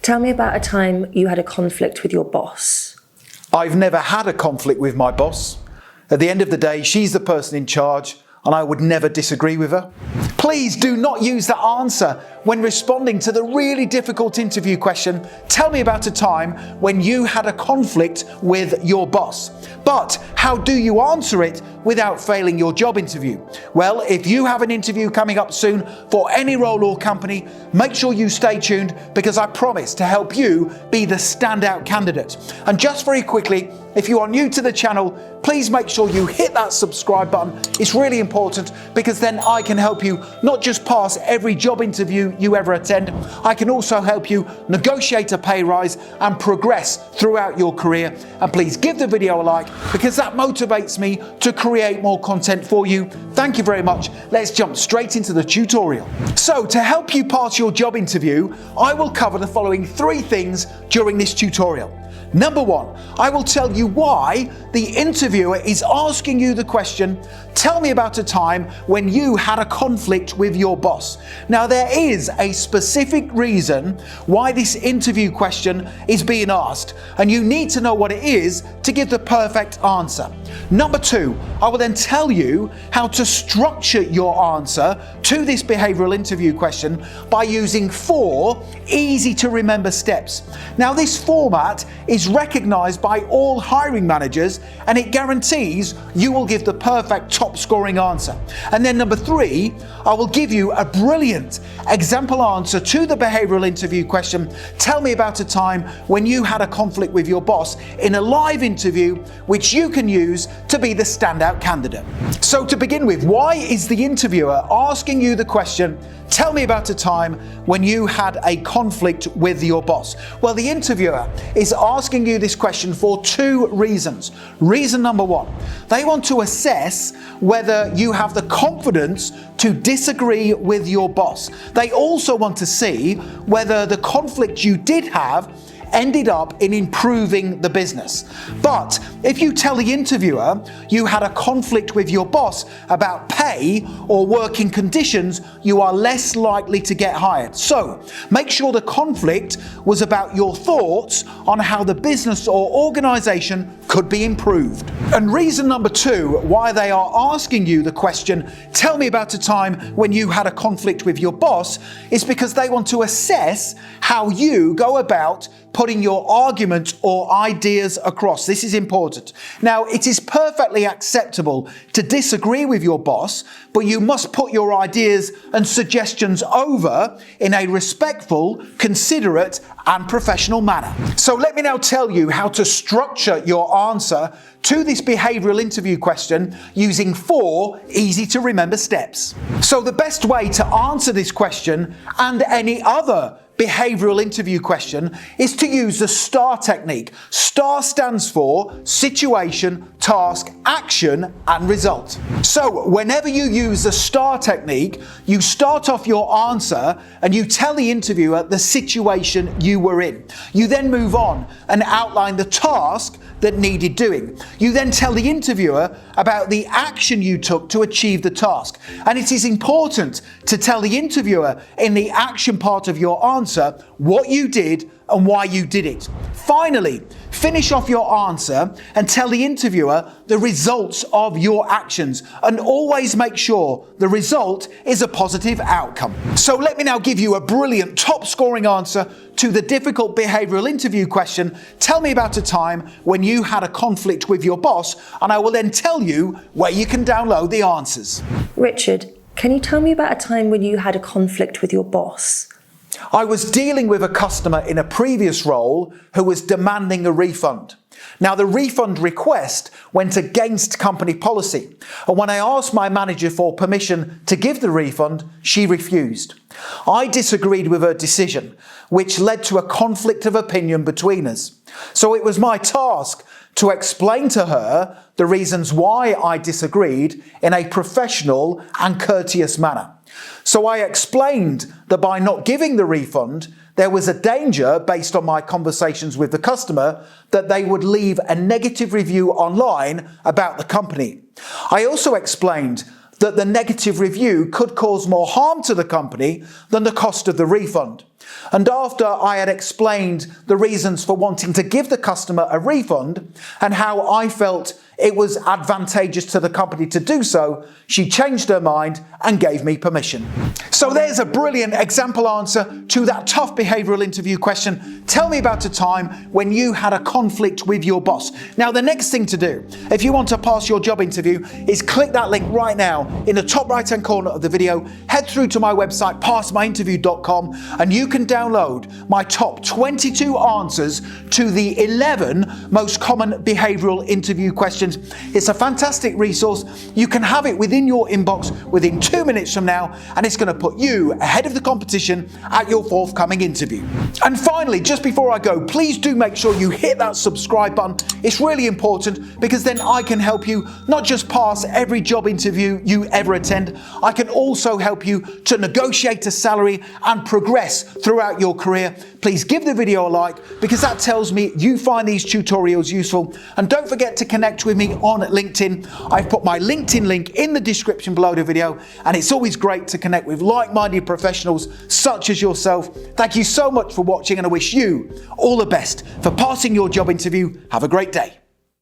Tell me about a time you had a conflict with your boss. I've never had a conflict with my boss. At the end of the day, she's the person in charge and I would never disagree with her. Please do not use that answer when responding to the really difficult interview question, tell me about a time when you had a conflict with your boss. But how do you answer it without failing your job interview? Well, if you have an interview coming up soon for any role or company, make sure you stay tuned because I promise to help you be the standout candidate. And just very quickly, if you are new to the channel, please make sure you hit that subscribe button. It's really important because then I can help you not just pass every job interview you ever attend, I can also help you negotiate a pay rise and progress throughout your career. And please give the video a like because that motivates me to create more content for you. Thank you very much. Let's jump straight into the tutorial. So to help you pass your job interview, I will cover the following 3 things during this tutorial. Number 1, I will tell you why the interviewer is asking you the question, tell me about a time when you had a conflict with your boss. Now there is a specific reason why this interview question is being asked and you need to know what it is to give the perfect answer. Number 2, I will then tell you how to structure your answer to this behavioural interview question by using 4 easy to remember steps. Now this format is recognised by all hiring managers and it guarantees you will give the perfect top scoring answer. And then number 3, I will give you a brilliant example answer to the behavioural interview question, tell me about a time when you had a conflict with your boss in a live interview which you can use to be the standout candidate. So to begin with, why is the interviewer asking you the question, tell me about a time when you had a conflict with your boss? Well, the interviewer is asking you this question for 2 reasons. Reason number 1, they want to assess whether you have the confidence to disagree with your boss. They also want to see whether the conflict you did have ended up in improving the business. But if you tell the interviewer you had a conflict with your boss about pay or working conditions, you are less likely to get hired. So make sure the conflict was about your thoughts on how the business or organization could be improved. And reason number 2 why they are asking you the question, tell me about a time when you had a conflict with your boss, is because they want to assess how you go about putting your argument or ideas across. This is important. Now, it is perfectly acceptable to disagree with your boss, but you must put your ideas and suggestions over in a respectful, considerate, and professional manner. So let me now tell you how to structure your answer to this behavioural interview question using 4 easy to remember steps. So the best way to answer this question and any other behavioural interview question is to use the STAR technique. STAR stands for situation, task, action, and result. So whenever you use the STAR technique, you start off your answer and you tell the interviewer the situation you were in. You then move on and outline the task that needed doing. You then tell the interviewer about the action you took to achieve the task. And it is important to tell the interviewer in the action part of your answer what you did and why you did it. Finally, finish off your answer and tell the interviewer the results of your actions, and always make sure the result is a positive outcome. So let me now give you a brilliant top scoring answer to the difficult behavioural interview question, tell me about a time when you had a conflict with your boss, and I will then tell you where you can download the answers. Richard, can you tell me about a time when you had a conflict with your boss? I was dealing with a customer in a previous role who was demanding a refund. Now, the refund request went against company policy, and when I asked my manager for permission to give the refund, she refused. I disagreed with her decision, which led to a conflict of opinion between us. So it was my task to explain to her the reasons why I disagreed in a professional and courteous manner. So I explained that by not giving the refund, there was a danger, based on my conversations with the customer, that they would leave a negative review online about the company. I also explained that the negative review could cause more harm to the company than the cost of the refund. And after I had explained the reasons for wanting to give the customer a refund and how I felt it was advantageous to the company to do so, she changed her mind and gave me permission. So there's a brilliant example answer to that tough behavioural interview question. Tell me about a time when you had a conflict with your boss. Now, the next thing to do, if you want to pass your job interview, is click that link right now in the top right-hand corner of the video, head through to my website, passmyinterview.com, and you can download my top 22 answers to the 11 most common behavioural interview questions. It's a fantastic resource. You can have it within your inbox within 2 minutes from now, and it's going to put you ahead of the competition at your forthcoming interview. And finally, just before I go, please do make sure you hit that subscribe button. It's really important because then I can help you not just pass every job interview you ever attend, I can also help you to negotiate a salary and progress throughout your career. Please give the video a like because that tells me you find these tutorials useful. And don't forget to connect with me on LinkedIn. I've put my LinkedIn link in the description below the video, and it's always great to connect with like-minded professionals such as yourself. Thank you so much for watching, and I wish you all the best for passing your job interview. Have a great day.